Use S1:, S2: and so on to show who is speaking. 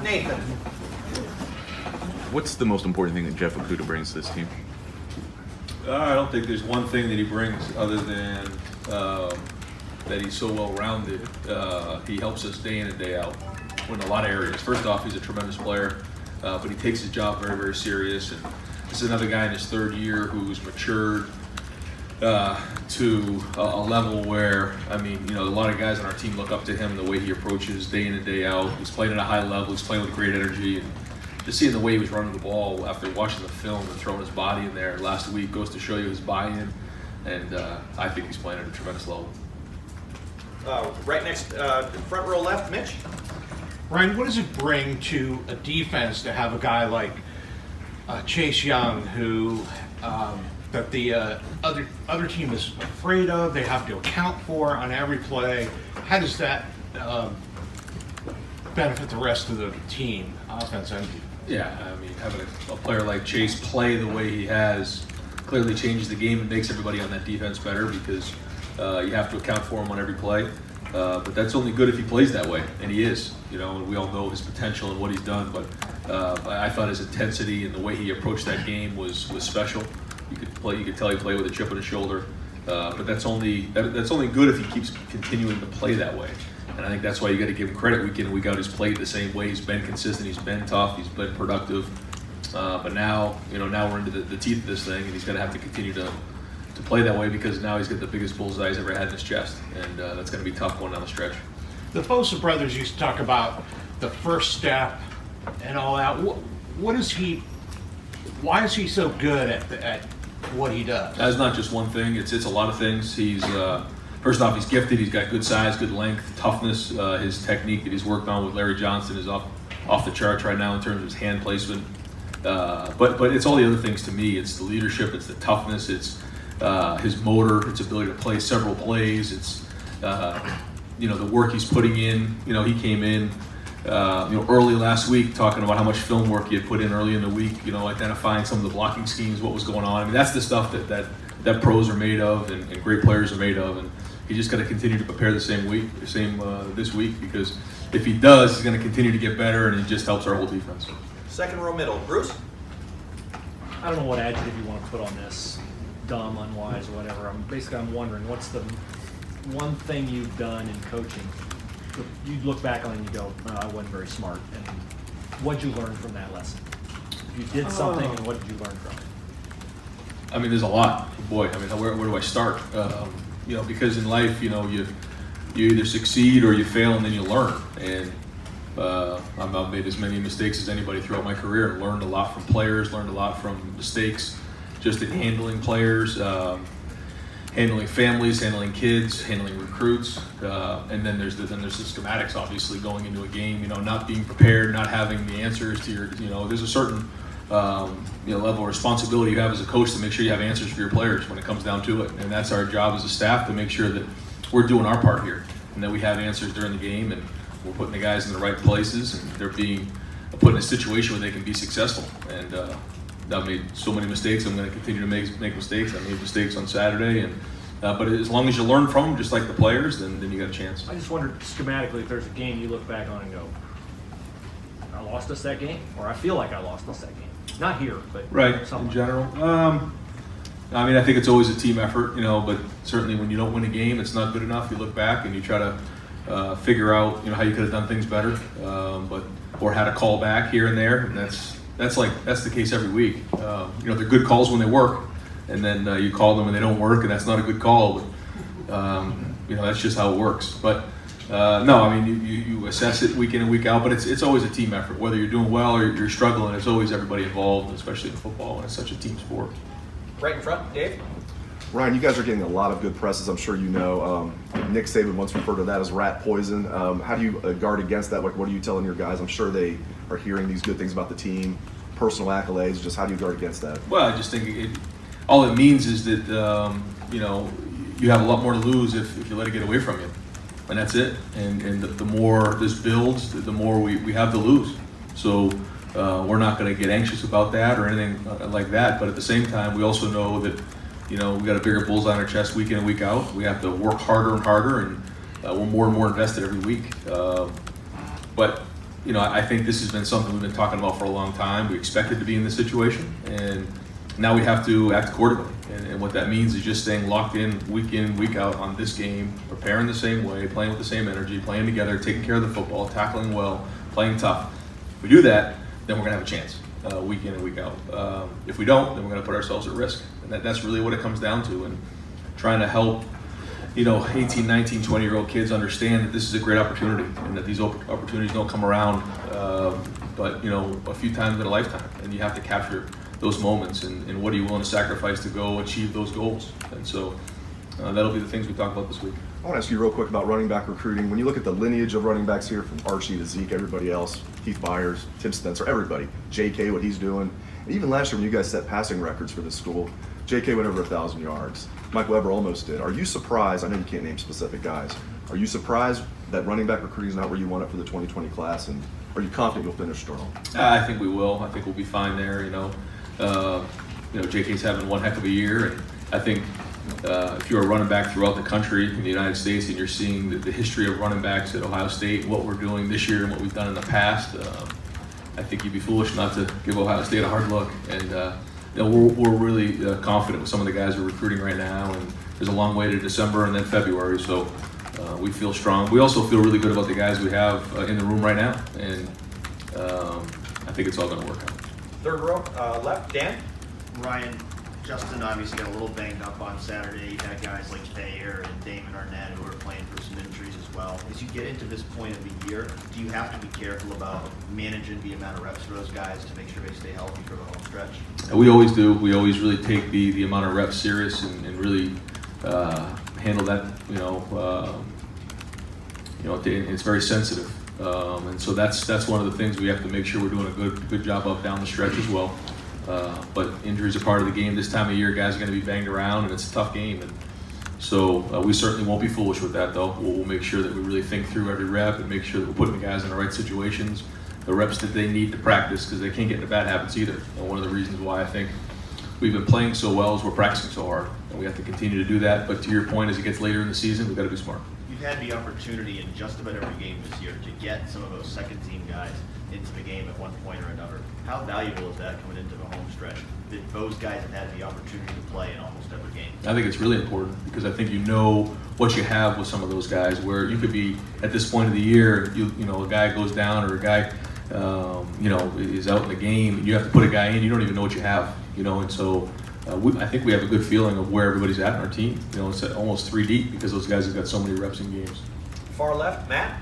S1: Nathan.
S2: What's the most important thing that Jeff Okudah brings to this team?
S3: I don't think there's one thing that he brings other than that he's so well-rounded. He helps us day in and day out in a lot of areas. First off, he's a tremendous player, but he takes his job very, very serious. And this is another guy in his third year who's matured to a level where, I mean, you know, a lot of guys on our team look up to him, the way he approaches day in and day out. He's playing at a high level. He's playing with great energy. And just seeing the way he was running the ball after watching the film and throwing his body in there last week goes to show you his buy-in. And I think he's playing at a tremendous level.
S1: Right next, front row left, Mitch.
S4: Ryan, what does it bring to a defense to have a guy like Chase Young, who that the other team is afraid of, they have to account for on every play? How does that benefit the rest of the team, offense and defense?
S3: Yeah, I mean, having a player like Chase play the way he has clearly changes the game and makes everybody on that defense better because you have to account for him on every play. But that's only good if he plays that way, and he is. You know, and we all know his potential and what he's done. But I thought his intensity and the way he approached that game was special. You could tell he played with a chip on his shoulder. But that's only good if he keeps continuing to play that way. And I think that's why you got to give him credit. Week in and week out, he's played the same way. He's been consistent. He's been tough. He's been productive. But now, now we're into the teeth of this thing, and he's going to have to continue to play that way because now he's got the biggest bullseye he's ever had in his chest, and that's going to be tough going down the stretch.
S4: The Bosa brothers used to talk about the first step and all that. What is he? Why is he so good at what he does?
S3: That's not just one thing. It's a lot of things. He's first off, he's gifted. He's got good size, good length, toughness. His technique that he's worked on with Larry Johnson is off the charts right now in terms of his hand placement. But it's all the other things to me. It's the leadership. It's the toughness. It's his motor. Its ability to play several plays. It's the work he's putting in. He came in early last week talking about how much film work he had put in early in the week. Identifying some of the blocking schemes, what was going on. I mean, that's the stuff that pros are made of and great players are made of. And he just got to continue to prepare this week because if he does, he's going to continue to get better, and it just helps our whole defense.
S1: Second row middle, Bruce.
S5: I don't know what adjective you want to put on this, dumb, unwise, or whatever. I'm wondering, what's the one thing you've done in coaching? You look back on it and you go, I wasn't very smart. And what'd you learn from that lesson? If you did something, and what did you learn from it?
S3: I mean, there's a lot. Boy, I mean, where do I start? Because in life, you either succeed or you fail, and then you learn. And I've made as many mistakes as anybody throughout my career, and learned a lot from players, learned a lot from mistakes, just in handling players, handling families, handling kids, handling recruits, and then there's the schematics, obviously, going into a game. Not being prepared, not having the answers to your. There's a certain level of responsibility you have as a coach to make sure you have answers for your players when it comes down to it, and that's our job as a staff to make sure that we're doing our part here, and that we have answers during the game, and we're putting the guys in the right places, and they're being put in a situation where they can be successful. And I've made so many mistakes. I'm going to continue to make mistakes. I made mistakes on Saturday, and but as long as you learn from them, just like the players, then you got a chance.
S5: I just wondered schematically if there's a game you look back on and go, I lost us that game, or I feel like I lost us that game. Not here, but
S3: right
S5: somewhere.
S3: In general. I mean, I think it's always a team effort, but certainly when you don't win a game, it's not good enough. You look back and you try to figure out, how you could have done things better, or had a call back here and there. And that's the case every week. They're good calls when they work, and then you call them and they don't work, and that's not a good call. But that's just how it works. But no, I mean, you assess it week in and week out, but it's always a team effort. Whether you're doing well or you're struggling, it's always everybody involved, especially in football, and it's such a team sport.
S1: Right in front, Dave.
S6: Ryan, you guys are getting a lot of good presses, I'm sure you know. Nick Saban once referred to that as rat poison. How do you guard against that? Like, what are you telling your guys? I'm sure they are hearing these good things about the team, personal accolades. Just how do you guard against that?
S3: Well, I just think all it means is that, you have a lot more to lose if you let it get away from you. And that's it. And the more this builds, the more we have to lose. So we're not going to get anxious about that or anything like that. But at the same time, we also know that, we got a bigger bullseye on our chest week in and week out. We have to work harder and harder, and we're more and more invested every week. But you know, I think this has been something we've been talking about for a long time. We expected to be in this situation, and now we have to act accordingly. And what that means is just staying locked in, week out on this game, preparing the same way, playing with the same energy, playing together, taking care of the football, tackling well, playing tough. If we do that, then we're going to have a chance week in and week out. If we don't, then we're going to put ourselves at risk. And that's really what it comes down to. And trying to help, you know, 18, 19, 20-year-old kids understand that this is a great opportunity and that these opportunities don't come around, but, you know, a few times in a lifetime. And you have to capture those moments and what are you willing to sacrifice to go achieve those goals. And so that'll be the things we talk about this week.
S6: I want to ask you real quick about running back recruiting. When you look at the lineage of running backs here, from Archie to Zeke, everybody else, Keith Byers, Tim Spencer, everybody, JK, what he's doing. And even last year when you guys set passing records for this school, JK went over 1,000 yards. Mike Weber almost did. Are you surprised? I know you can't name specific guys. Are you surprised that running back recruiting is not where you want it for the 2020 class? And are you confident you'll finish strong?
S3: I think we will. I think we'll be fine there. You know, JK's having one heck of a year, and I think if you're a running back throughout the country in the United States and you're seeing the history of running backs at Ohio State, what we're doing this year and what we've done in the past, I think you'd be foolish not to give Ohio State a hard look. And you know, we're really confident with some of the guys we're recruiting right now, and there's a long way to December and then February, so we feel strong. We also feel really good about the guys we have in the room right now, and I think it's all going to work out.
S1: Third row, left, Dan.
S7: Ryan, Justin obviously got a little banged up on Saturday. You had guys like Thayer and Damon Arnett who are playing through some injuries as well. As you get into this point of the year, do you have to be careful about managing the amount of reps for those guys to make sure they stay healthy for the home stretch?
S3: We always do. We always really take the amount of reps serious and really handle that. It's very sensitive, and so that's one of the things we have to make sure we're doing a good job of down the stretch as well. But injuries are part of the game. This time of year, guys are going to be banged around, and it's a tough game. And so we certainly won't be foolish with that, though. We'll make sure that we really think through every rep and make sure that we're putting the guys in the right situations, the reps that they need to practice, because they can't get into bad habits either. And one of the reasons why I think we've been playing so well is we're practicing so hard, and we have to continue to do that. But to your point, as it gets later in the season, we've got to be smart.
S7: You've had the opportunity in just about every game this year to get some of those second-team guys into the game at one point or another. How valuable is that coming into the home stretch, that those guys have had the opportunity to play in almost every game?
S3: I think it's really important because I think you know what you have with some of those guys, where you could be at this point of the year, you know, a guy goes down or a guy is out in the game, and you have to put a guy in, you don't even know what you have, you know, and so I think we have a good feeling of where everybody's at in our team. You know, it's almost 3 deep because those guys have got so many reps in games.
S1: Far left, Matt.